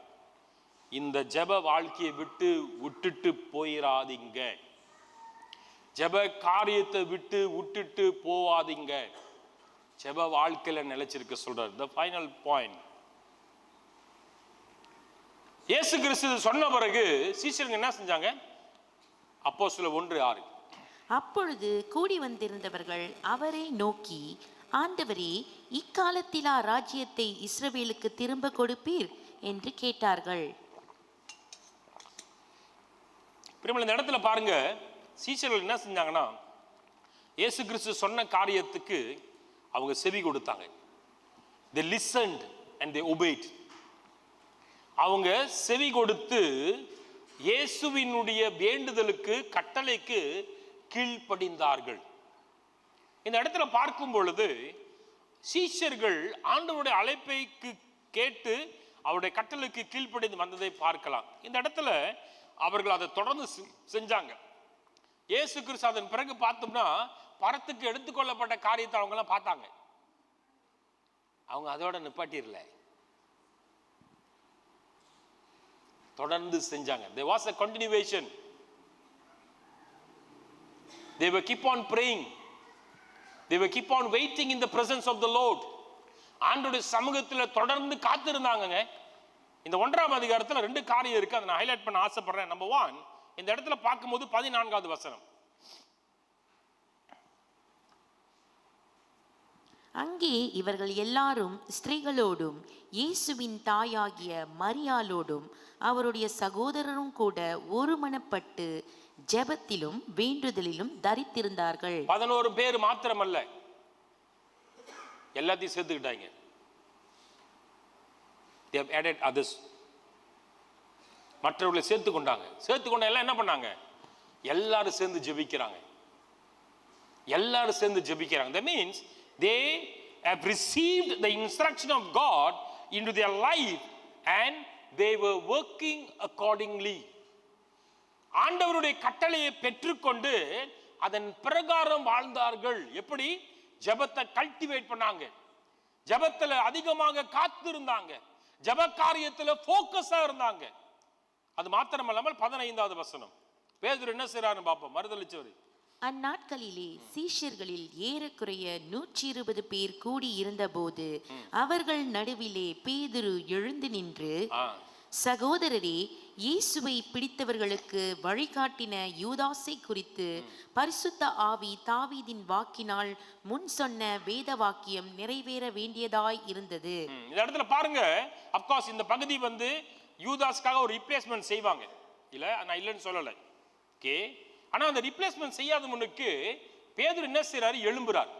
A: இந்த ஜெப வாழ்க்கையை விட்டுட்டு போயிடாதீங்க. ஜெப காரியத்தை விட்டுட்டு போவாதீங்க. ஜெப வாழ்க்கையில நிலைச்சிருக்க சொல்றார். The final point. இயேசு கிறிஸ்து சொன்ன பிறகு சீஷர்கள் என்ன செஞ்சாங்க? அப்போஸ்தலர் 1:6.
B: அப்பொழுது கூடி வந்திருந்தவர்கள் அவரை நோக்கி, ஆண்டவரே, இக்காலத்திலா ராஜ்யத்தை இஸ்ரவேலுக்கு திரும்ப கொடுப்பீர் என்று கேட்டார்கள்.
A: இந்த இடத்துல பாருங்க, சீஷர்கள் என்ன செஞ்சாங்கன்னா, இயேசு கிறிஸ்து சொன்ன காரியத்துக்கு அவங்க செவி கொடுத்தாங்க. They listened and they obeyed. அவங்க செவி கொடுத்து இயேசுவினுடைய வேண்டுதலுக்கு, கட்டளைக்கு கீழ்ப்படிந்தார்கள். இந்த இடத்துல பார்க்கும் பொழுது சீஷர்கள் ஆண்டவருடைய அழைப்பை கேட்டு அவருடைய கட்டளைக்கு கீழ்ப்படிந்து வந்ததை பார்க்கலாம். இந்த இடத்துல அவர்கள் அதை தொடர்ந்து செஞ்சாங்க. இயேசு கிறிஸ்து அதன் பிறகு பார்த்தோம்னா பரத்துக்கு எடுத்துக்கொள்ளப்பட்ட காரியத்தை அவங்க எல்லாம் பார்த்தாங்க. அவங்க அதோட நிப்பாட்டிரல, தொடர்ந்து செஞ்சாங்க. There was a continuation. They were keep on praying. They were keep on waiting in the presence of the Lord. ஆண்டவருடைய சமூகத்தில் தொடர்ந்து காத்திருந்தாங்க. இந்த 1ஆம் அதிகாரத்தில் 2 காரியம் இருக்கு, அதை நான் ஹைலைட் பண்ண ஆசைப்படுறேன். நம்பர் 1, இந்த இடத்துல பார்க்கும்போது 14வது வசனம்.
B: அங்கே இவர்கள் எல்லாரும் ஸ்திரீகளோடும் இயேசுவின் தாயாகிய மரியாளோடும் அவருடைய சகோதரரும் கூட ஒருமனப்பட்டு ஜெபத்திலும் வேண்டுதலிலும் தரித்திருந்தார்கள்.
A: 11 பேர் மாத்திரமல்ல, எல்லாத்தையும் சேர்த்துக்கிட்டாங்க. They have added others. மற்றவர்களை சேர்த்துக்கொண்ட எல்லாம் என்ன பண்ணாங்க? எல்லாரும் சேர்ந்து ஜெபிக்கிறாங்க. That means they have received the instruction of God into their life and they were working accordingly. ஆண்டவருடைய கட்டளையை பெற்றுக்கொண்டு அதன் பிரகாரம் வாழ்ந்தார்கள். எப்படி? ஜெபத்தை கல்டிவேட் பண்ணாங்க, ஜெபத்துல அதிகமாக காத்திருந்தாங்க, ஜெப காரியத்துல போக்கஸா இருந்தாங்க. அது மாத்திரமல்லாமல் 15வது வசனம், பேதுரு என்ன செய்றாருன்னு பாப்போம். மறுதலிச்சவர்.
B: அந்நாட்களிலே சீஷர்களில் ஏறக்குறைய 120 பேர் கூடி இருந்தபோது அவர்கள் நடுவிலே பேதுரு எழுந்து நின்று, சகோதரரே, இயேசுவை பிடித்தவர்களுக்கு வழிகாட்டின யூதாசை குறித்து பரிசுத்த ஆவி தாவீதின் வாக்கினால் முன் சொன்ன வேத வாக்கியம் நிறைவேற வேண்டியதாய் இருந்தது.
A: இந்த இடத்துல பாருங்க, அப்கோர்ஸ் இந்த பகுதி வந்து யூதாஸ்க்காக ஒரு ரிப்ளேஸ்மெண்ட் செய்வாங்க, இல்ல நான் இல்லைன்னு சொல்லலை. ஓகே, ஆனா அந்த ரிப்ளேஸ்மெண்ட் செய்யாத முன்னுக்கு பேதுரு என்ன செய்றாரு? எழும்புறார்.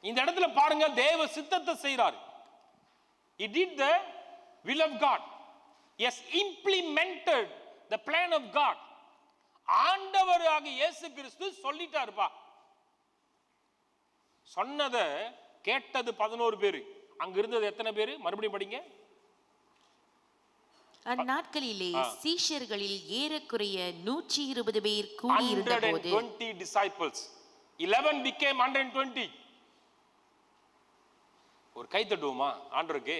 A: இந்த இடத்துல பாருங்க, தேவ சித்தத்தை செய்றாரு. He did the will of God. He has implemented the plan of God. ஆண்டவராக இயேசு கிறிஸ்து சொல்லிட்டாருப்பா. சொன்னதை கேட்டது 11 பேரு. அங்க இருந்தது எத்தனை பேரு? மறுபடியும் படிங்க.
B: அந்நாட்களிலே சீஷர்களில் ஏறக்குறைய 120 பேர் கூடியிருந்தபோது
A: 120 disciples. 11 became 120. ஒரு கை தட்டுவோமா ஆண்டவருக்கு?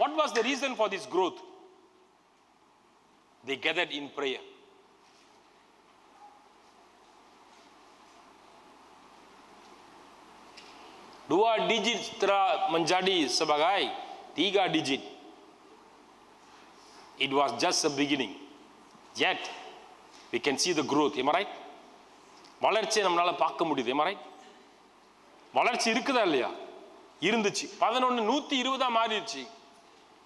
A: What was the reason for this growth? They gathered in prayer. Dua digit telah menjadi sebagai 3 digit. It was just a beginning. Yet we can see the growth. Am I right? வளர்ச்சியை நம்மளால பார்க்க முடியுது. Am I right? வளர்ச்சி இருக்குதா இல்லையா? இருந்துச்சு. 11 120 மாறிடுச்சு.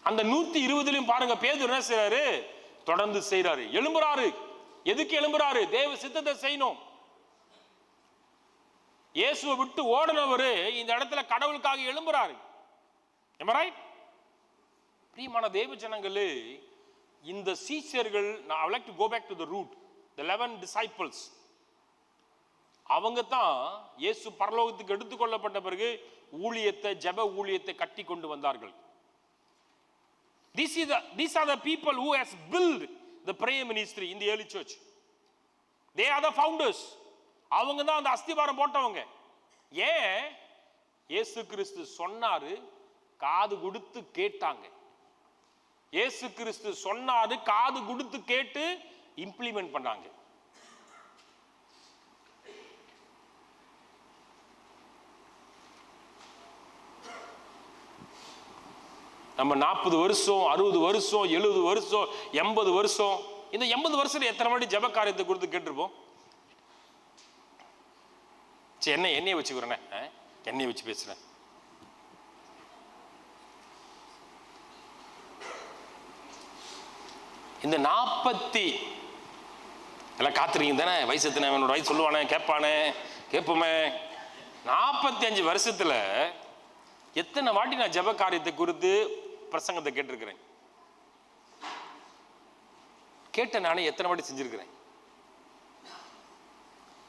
A: அந்த 120லயும் பாருங்க, பேதுரு என்ன செய்றாரு? தொடர்ந்து செய்றாரு. எழும்புறாரு. எதுக்கு எழும்புறாரு? தேவ சித்தத்தை செய்யணும். இயேசுவை விட்டு ஓடினவரு இந்த இடத்துல கடவுளுக்காக எழும்புறாரு. Am I right? பிரியமான தேவ ஜனங்களே, இந்த சீஷர்கள், I would like to go back to the root, the 11 disciples. அவங்க தான் இயேசு பரலோகத்துக்கு எடுத்துக்கொள்ளப்பட்ட பிறகு ஊழியத்தை, ஜெப ஊழியத்தை கட்டி கொண்டு வந்தார்கள். These are the people who has built the prayer ministry in the early church. They are the founders. அவங்க தான் அந்த அஸ்திவாரம் போட்டவங்க. ஏன்? இயேசு கிறிஸ்து சொன்னாரு, காது கொடுத்து கேட்டாங்க. இயேசு கிறிஸ்து சொன்னாரு, காது கொடுத்து கேட்டு இம்ப்ளிமெண்ட் பண்ணாங்க. நம்ம 40 வருஷம், 60 வருஷம், 70 வருஷம், 80 வருஷம், இந்த 80 வருஷத்துல எத்தனை வாட்டி ஜெப காரியத்தை கொடுத்து கேட்டிருப்போம்? என்னைய வச்சுக்கிறேன், என்னைய வச்சு பேசுறேன். இந்த 40 எல்லாம் காத்துறீங்க தானே? வயசு எத்தனை? என்னோட வயசு சொல்லுவானே, கேட்பானே, கேட்போமே. 45 வருஷத்துல எத்தனை வாட்டி நான் ஜெப காரியத்தை குறித்து பிரசங்கத்தை கேட்டிருக்கிறேன்? கேட்ட நானே எத்தனை வாட்டி செஞ்சிருக்கிறேன்?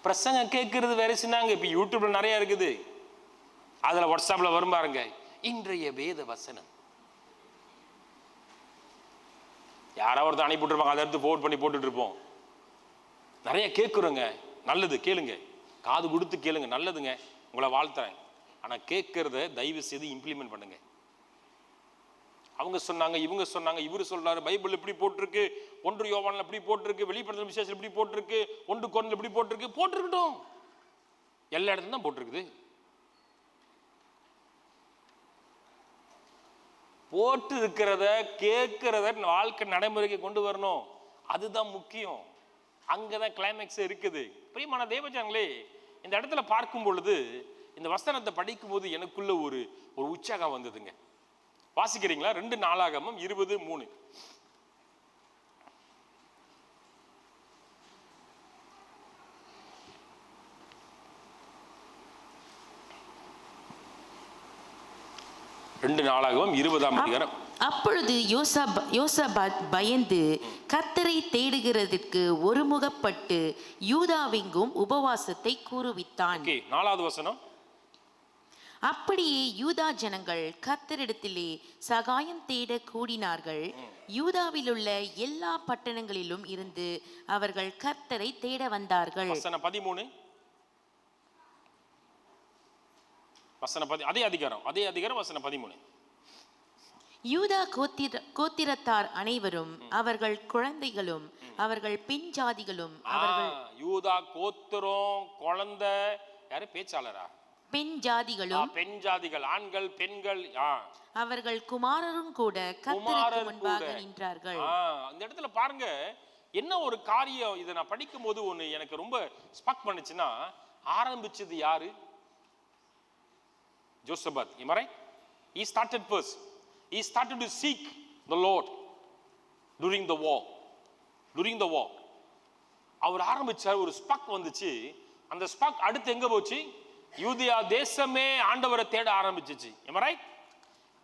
A: பிரசங்கம் கேட்கறது வேற சொன்னாங்க. இப்ப யூடியூப்ல நிறைய இருக்குது. அதுல வாட்ஸ்அப்ல வரும் பாருங்க, இன்றைய வேத வசனம். யாராவது அனுப்பிட்டு இருப்பாங்க, அதை எடுத்து போட் பண்ணி போட்டுட்டு இருப்போம். நிறைய கேட்குறோங்க. நல்லது, கேளுங்க. காது கொடுத்து கேளுங்க, நல்லதுங்க. உங்களை வாழ்த்துறேன். ஆனா கேட்கறத தயவு செய்து இம்ப்ளிமெண்ட் பண்ணுங்க. அவங்க சொன்னாங்க, இவங்க சொன்னாங்க, இவரு சொல்றாரு, பைபிள் இப்படி போட்டிருக்கு, 1 யோவான்ல இப்படி போட்டிருக்கு, வெளிப்படுத்தல் விசேஷம் இப்படி போட்டிருக்கு, 1 கொரிந்தியர் இப்படி போட்டிருக்கு. போட்டிருக்கட்டும், எல்லா இடத்துலயும் தான் போட்டிருக்குது. போட்டு இருக்கிறத கேட்கிறத வாழ்க்கை நடைமுறைக்கு கொண்டு வரணும். அதுதான் முக்கியம். அங்கதான் கிளைமேக்ஸ் இருக்குது. பிரியமான தேவஜனங்களே, இந்த இடத்துல பார்க்கும் பொழுது, இந்த வசனத்தை படிக்கும் போது எனக்குள்ள ஒரு உற்சாகம் வந்ததுங்க. வாசிக்கிறீங்களா? 2 நாளாகமம் 20:3.
B: அப்பொழுது யோசபாத் பயந்து கர்த்தரை தேடுகிறதற்கு ஒருமுகப்பட்டு யூதாவெங்கும் உபவாசத்தை கூறுவித்தான்.
A: 4வது வசனம்.
B: அப்படியே யூதா ஜனங்கள் கர்த்தரிடத்திலே சகாயம் தேட கூடினார்கள். யூதாவிலுள்ள எல்லா பட்டணங்களிலும் இருந்து அவர்கள் கர்த்தரை தேட வந்தார்கள்.
A: வசனம் 13. அதே அதிகாரம் வசனம் 13.
B: யூதா கோத்திரத்தார் அனைவரும், அவர்கள் குழந்தைகளும், அவர்கள் பெண் ஜாதிகளும், அவர்கள்
A: யூதா கோத்திரம், குழந்தை, யாரு? பேச்சாளரா? பெண் ஜாதிகள், ஆண்கள், பெண்கள்,
B: அவர்கள் குமாரரும் கூட கர்த்தருக்கு முன்பாக நின்றார்கள்.
A: இந்த இடத்துல பாருங்க, என்ன ஒரு காரியம். இதை நான் படிக்கும் போது ஒண்ணு எனக்கு ரொம்ப ஸ்பக் பண்ணுச்சுன்னா, ஆரம்பிச்சது யாரு? Josaphat. Am I right? He started first. He started to seek the Lord during the war. during the war. அவர் ஆரம்பிச்சார், ஒரு ஸ்பக் வந்துச்சு. அந்த ஸ்பக் அடுத்து எங்க போச்சு? யூதேயா தேசமே ஆண்டவரை தேட ஆரம்பிச்சிச்சு. Am I right?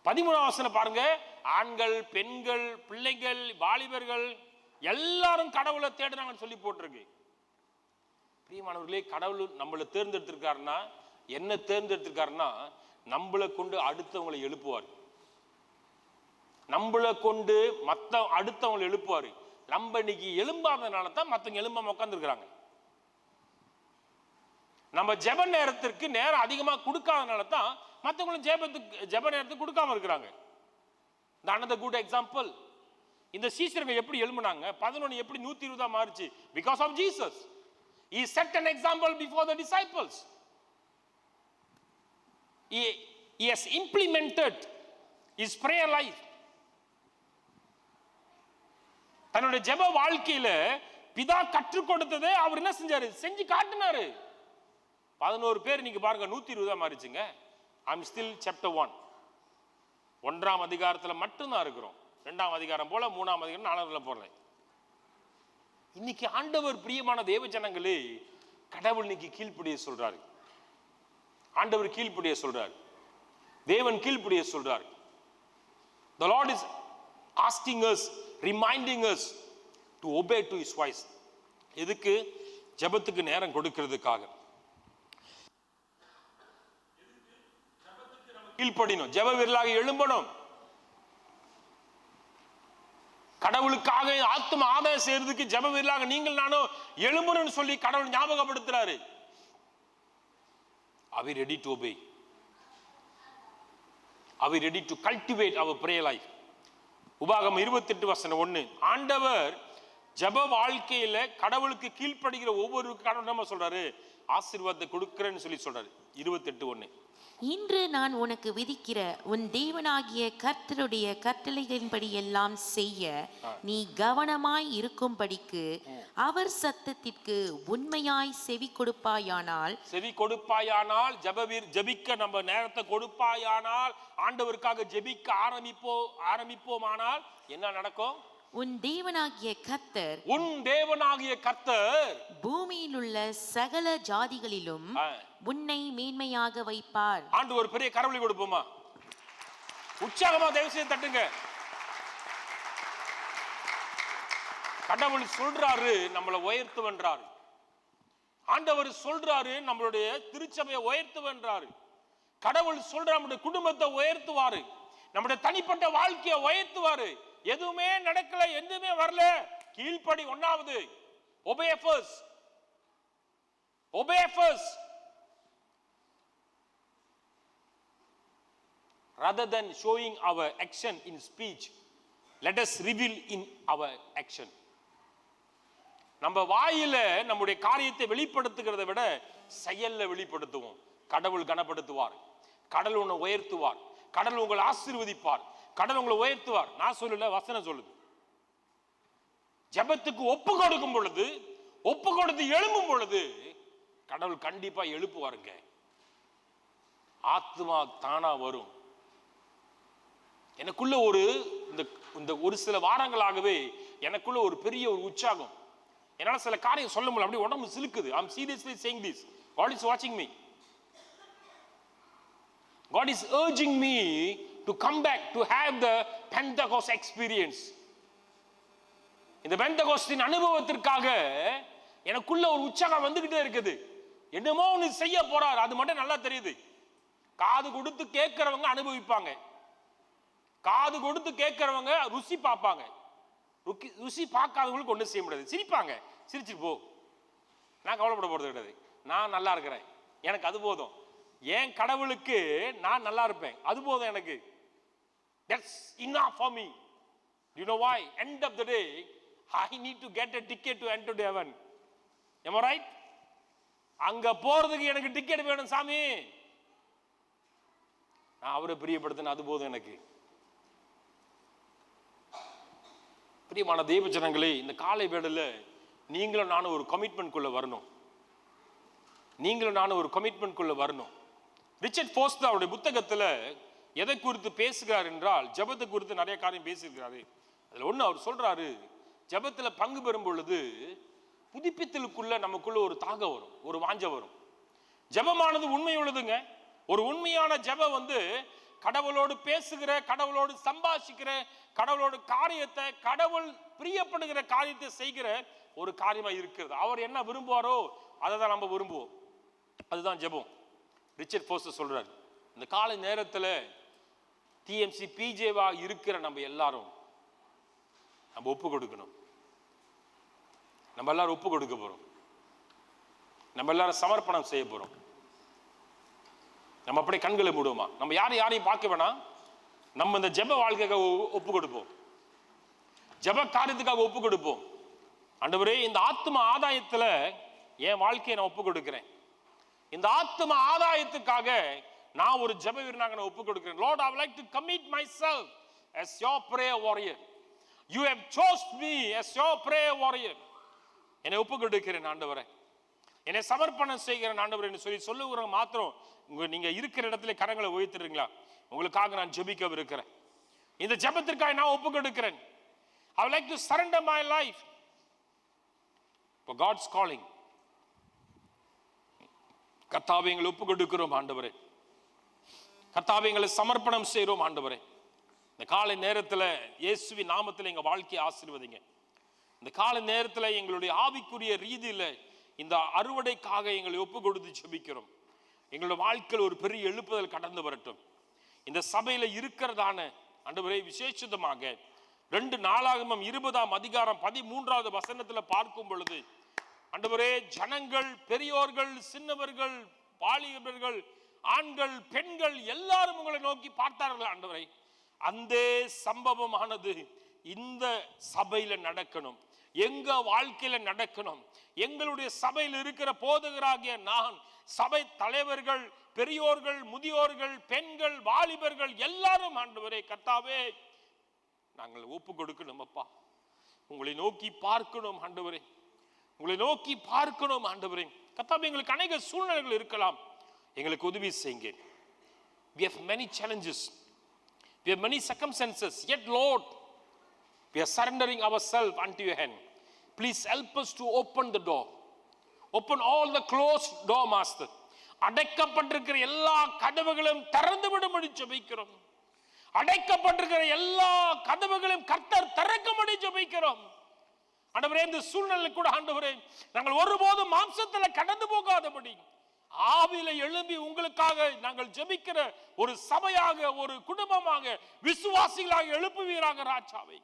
A: 13ஆம் வசனம் பாருங்க. ஆண்கள், பெண்கள், பிள்ளைகள், வாலிபர்கள் எல்லாரும் கடவுளை தேடுறாங்கன்னு சொல்லி போட்டிருக்கு. பிரியமானவர்களே, கடவுள் நம்மளை தேர்ந்தெடுத்திருக்காருன்னா, என்ன தேர்ந்தெடுத்திருக்காருன்னா, நம்மளை கொண்டு அடுத்தவங்களை எழுப்புவார். நம்மளை கொண்டு அடுத்தவங்களை எழுப்புவார். நம்ம இன்னைக்கு எழும்பாதனால தான் மற்றவங்க எழும்பாம உட்காந்துருக்கிறாங்க. நம்ம ஜெப நேரத்திற்கு நேரம் அதிகமாக கொடுக்காதனால தான் மற்றவங்களும் ஜெப நேரத்துக்கு கொடுக்காம இருக்கிறாங்க. another good example. இந்த சீஷர்கள் எப்படி எழும்புனாங்க? 11 எப்படி 120 மாறுச்சு? Because of Jesus. He set an example before the disciples. He has implemented his prayer life. தன்னுடைய ஜெப வாழ்க்கையில பிதா கற்றுக் கொடுத்ததை அவர் என்ன செஞ்சாரு? செஞ்சு காட்டினாரு. 11 பேர் நீங்க பாருங்க 120 மாறிச்சுங்க. I'm still chapter 1. 1ஆம் அதிகாரத்துல மட்டும்தான் இருக்கிறோம். 2ஆம் அதிகாரம் போல 3ஆம் அதிகாரம் 4ஆம் போல. இன்னைக்கு ஆண்டவர் பிரியமான தேவ ஜனங்களே, கடவுள் இன்னைக்கு கீழ்ப்படிய சொல்றாரு. ஆண்டவர் கீழ்ப்படிய சொல்றாரு. தேவன் கீழ்ப்படிய சொல்றாரு. The Lord is asking us, reminding us to obey to his voice. எதுக்கு? ஜெபத்துக்கு நேரம் கொடுக்கிறதுக்காக. கீழ்ப்படினோம், ஜெப வீரர்களாக எழும்பணும். கடவுளுக்காக ஆத்ம ஆதாயம் செய்யறதுக்கு ஜெப வீரர்களாக நீங்கள் நானும் எழும்பணும்னு சொல்லி கடவுள் ஞாபகப்படுத்துறாரு. Are we ready to obey? Are we ready to cultivate our prayer life? உபாகமம் 28:1. ஆண்டவர் ஜெப வாழ்க்கையில கடவுளுக்கு கீழ்ப்படுகிற ஒவ்வொருவருக்கும் கடவுள் என்ன சொல்றாரு? ஆசீர்வாதத்தை கொடுக்கிறேன்னு சொல்லி சொல்றாரு. 28:1.
B: இன்று நான் உனக்கு விதிக்கிற உன் தேவனாகிய கர்த்தருடைய கட்டளைகளின்படி எல்லாம் செய்ய நீ கவனமாய் இருக்கும்படிக்கு அவர் சத்தத்திற்கு உண்மையாய் செவி கொடுப்பாயானால் ஜெபிக்க நம்ம நேரத்தை கொடுப்பாயானால், ஆண்டவருக்காக ஜெபிக்க ஆரம்பிப்போமானால் என்ன நடக்கும்? உன் தேவனாகிய கர்த்தர் பூமியில் உள்ள சகல ஜாதிகளிலும் உன்னை மேன்மையாக வைப்பார்.
A: ஆண்டு ஒரு பெரிய கரவொலி கொடுப்போமா? உற்சாகமா தயவு செய்து தட்டுங்க. கடவுள் சொல்றாரு நம்மளை உயர்த்துவன்றாரு. ஆண்டவர் சொல்றாரு நம்மளுடைய திருச்சபையை உயர்த்துவன்றாரு. கடவுள் சொல்றாரு நம்முடைய குடும்பத்தை உயர்த்துவாரு, நம்முடைய தனிப்பட்ட வாழ்க்கையை உயர்த்துவாரு. எதுவுமே நடக்கல, எதுவுமே வரல, கீழ்ப்படி. 1வது obey first. Obey first. Rather than showing our action in speech, let us reveal in our action. நம்ம வாயில நம்முடைய காரியத்தை வெளிப்படுத்துகிறதை விட செயல்ல வெளிப்படுத்துவோம். கடவுள் கனப்படுத்துவார், கடவுள் உன்னை உயர்த்துவார், கடவுள் உங்களை ஆசீர்வதிப்பார், கடவுள் உங்களை உயர்த்துவார். நான் சொல்லல, வசனம் சொல்லுது. ஜெபத்துக்கு ஒப்பு கொடுக்கும் பொழுது, ஒப்பு கொடுத்து எழும்பும் பொழுது கடவுள் கண்டிப்பா எழுப்புவாருங்க. ஆத்மா தானா வரும். எனக்குள்ள இந்த ஒரு சில வாரங்களாகவே எனக்குள்ள ஒரு பெரிய ஒரு உற்சாகம். என்னால சில காரியம் சொல்ல முடியல, அப்படியே உடம்பு சிலுக்குது. I'm seriously saying this. God is watching me. God is urging me to come back to have the Pentecost experience. இந்த பெந்தகோஸ்தின் அனுபவத்திற்காக எனக்குள்ள ஒரு உற்சாகம் வந்துகிட்டே இருக்குது. என்னமோ ஒன்று செய்ய போறாரு, அது மட்டும் நல்லா தெரியுது. காது கொடுத்து கேட்கிறவங்க அனுபவிப்பாங்க, காது கொடுத்து கேட்கிறவங்க ருசி பார்ப்பாங்க. ருசி பார்க்காதவங்களுக்கு ஒன்றும் செய்ய முடியாது. சிரிப்பாங்க, சிரிச்சுட்டு போ, நான் கவலைப்பட போறது கிடையாது, நான் நல்லா இருக்கிறேன், எனக்கு அது போதும். என் கடவுளுக்கு நான் நல்லா இருப்பேன், அது போதும் எனக்கு. That's enough for me. You know why? End of the day, I need to get a ticket to enter to heaven. Am I right? அங்க போறதுக்கு எனக்கு டிக்கெட் வேணும் சாமி. நான் அவரை பிரியப்படுத்தின அது போதும் எனக்கு. பிரியமான தேவ ஜனங்களே, இந்த காலை வேளையில நீங்களும் நானும் ஒரு கமிட்மெண்ட் குள்ள வரணும். நீங்களும் நானும் ஒரு கமிட்மெண்ட் குள்ள வரணும். ரிச்சர்ட் ஃபோஸ்டர் அவருடைய புத்தகத்துல எதை குறித்து பேசுகிறார் என்றால், ஜெபத்தை குறித்து நிறைய காரியம் பேசியிருக்கிறாரு. அதுல ஒண்ணு அவர் சொல்றாரு, ஜெபத்துல பங்கு பெறும் பொழுது புதுப்பித்தலுக்குள்ள நமக்குள்ள ஒரு தாகம் வரும், ஒரு வாஞ்ச வரும். ஜெபமானது உண்மை உள்ளதுங்க. ஒரு உண்மையான ஜெபம் கடவுளோடு பேசுகிற, கடவுளோடு சம்பாஷிக்கிற, கடவுளோட காரியத்தை, கடவுள் பிரியப்படுகிற காரியத்தை செய்கிற ஒரு காரியமா இருக்கிறது. அவர் என்ன விரும்புவாரோ அதை தான் நம்ம விரும்புவோம். அதுதான் ஜெபம். ரிச்சர்ட் ஃபோஸ்டர் சொல்றாரு, இந்த காலை நேரத்துல டிஎம்சி பிஜேவா இருக்கிற நம்ம எல்லாரும் நம்ம ஒப்பு கொடுக்கணும். நம்ம எல்லாரும் ஒப்பு கொடுக்க போறோம். நம்ம எல்லாரும் சமர்ப்பணம் செய்ய போறோம். நம்ம அப்படியே கண்களை மூடுவோமா? நம்ம யாரையும் பார்க்க வேணாம். நம்ம இந்த ஜெப வாழ்க்கைக்காக ஒப்பு கொடுப்போம். ஜெப காரியத்துக்காக ஒப்பு கொடுப்போம். ஆண்டவரே, இந்த ஆத்ம ஆதாயத்துல என் வாழ்க்கையை நான் ஒப்பு கொடுக்கிறேன். இந்த ஆத்ம ஆதாயத்துக்காக நான் ஒரு ஜெப வீரனாக நான் ஒப்பு கொடுக்கிறேன். Lord, I would like to commit myself as your prayer warrior. You have chosen me as your prayer warrior. என்னை ஒப்பு கொடுக்கிறேன் ஆண்டவரே, என்னை சமர்ப்பணம் செய்கிறேன் ஆண்டவரே என்று சொல்லி சொல்லுகிற மாத்திரம் நீங்க இருக்கிற இடத்துல கரங்களை உயர்த்துறீங்களா? உங்களுக்காக நான் ஜெபிக்க இருக்கிறேன். இந்த ஜெபத்திற்காக நான் ஒப்பு கொடுக்கிறேன். I would like to surrender my life for God's calling. கர்த்தாவே, எங்களை ஒப்பு கொடுக்கிறோம் ஆண்டவரே. கர்த்தாவே, எங்களை சமர்ப்பணம் செய்கிறோம் ஆண்டவரே. இந்த காலை நேரத்தில் இயேசுவின் நாமத்தில் எங்க வாழ்க்கையை ஆசீர்வதிங்க. இந்த காலை நேரத்தில் எங்களுடைய ஆவிக்குரிய ரீதியில் இந்த அறுவடைக்காக எங்களை ஒப்பு கொடுத்து ஜெபிக்கிறோம். எங்களுடைய வாழ்க்கையில் ஒரு பெரிய எழுப்புதல் கடந்து வரட்டும். இந்த சபையில இருக்கிறதான ஆண்டவரே, விசேஷமாக 2 நாளாகமம் 20ஆம் அதிகாரம் 13வது வசனத்தில் பார்க்கும் பொழுது ஆண்டவரே, ஜனங்கள், பெரியோர்கள், சின்னவர்கள், வாலிபர்கள், ஆண்கள், பெண்கள் எல்லாரும் உங்களை நோக்கி பார்த்தார்கள் ஆண்டவரே. அந்த சம்பவமானது இந்த சபையில நடக்கணும், எங்க வாழ்க்கையில நடக்கணும். எங்களுடைய சபையில் இருக்கிற போதகராகிய நான், சபை தலைவர்கள், பெரியோர்கள், முதியோர்கள், பெண்கள், வாலிபர்கள் எல்லாரும் ஆண்டவரே கர்த்தாவே, நாங்கள் ஒப்பு கொடுக்கணும் அப்பா. உங்களை நோக்கி பார்க்கணும் ஆண்டவரே, உங்களை நோக்கி பார்க்கணும் ஆண்டவரே. கர்த்தாவே, எங்களுக்கு அநேக சூழ்நிலைகள் இருக்கலாம், எங்களுக்கு உதவி செய்யுங்க. We have many challenges, we have many circumstances, yet Lord, we are surrendering ourselves unto your hand. Please help us to open the door, open all the closed door, master. அடைக்கப்பட்டிருக்கிற எல்லா கதவுகளையும் திறந்து விடும்படி ஜெபிக்கிறோம். அடைக்கப்பட்டிருக்கிற எல்லா கதவுகளையும் கர்த்தர் திறக்கும்படி ஜெபிக்கிறோம் ஆண்டவரே. இந்த சூழ்நிலை கூட ஆண்டவரே, நாங்கள் ஒருபோதும் மாம்சத்துல கடந்து போகாதபடி ஆவியில எழும்பி உங்களுக்காக நாங்கள் ஜெபிக்கிற ஒரு சபையாக, ஒரு குடும்பமாக, விசுவாசிகளாக எழுப்புவீராக ராஜாவை.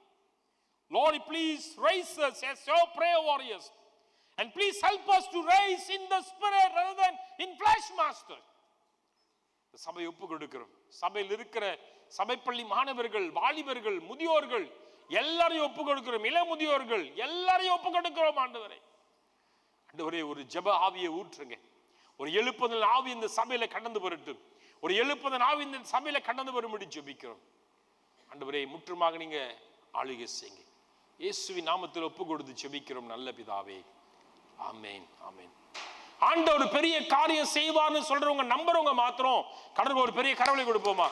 A: Lord, please raise us as your prayer warriors, and please help us to raise in the spirit rather than in flesh, master. சபை ஒப்பு கொடுக்கிறோம். சபையில் இருக்கிற சபைப்பள்ளி மாணவர்கள், வாலிபர்கள், முதியோர்கள் எல்லாரையும் ஒப்பு கொடுக்கிறோம். இள முதியோர்கள் எல்லாரையும் ஒப்பு கொடுக்கிறோம் ஆண்டவரே. ஆண்டவரே, ஒரு ஜெப ஆவியை ஊற்றுங்க. ஒரு எழுப்புதல் ஆவி இந்த சபையில கடந்து வரட்டும். ஒரு எழுப்புதல் ஆவி இந்த சபையில கடந்து வரும்படி ஜெபிக்கிறோம் ஆண்டவரே. முற்றுமாக நீங்க ஆளுகை செய்யுங்க. இயேசுவின் நாமத்தில் ஒப்பு கொடுத்து ஜெபிக்கிறோம் நல்ல பிதாவே. ஆமென், ஆமென். ஆண்டவர் பெரிய காரியம் செய்வார்னு சொல்றவங்க, நம்புறவங்க மாத்திரம் கடவுளுக்கு ஒரு பெரிய கரவலை கொடுப்போமா?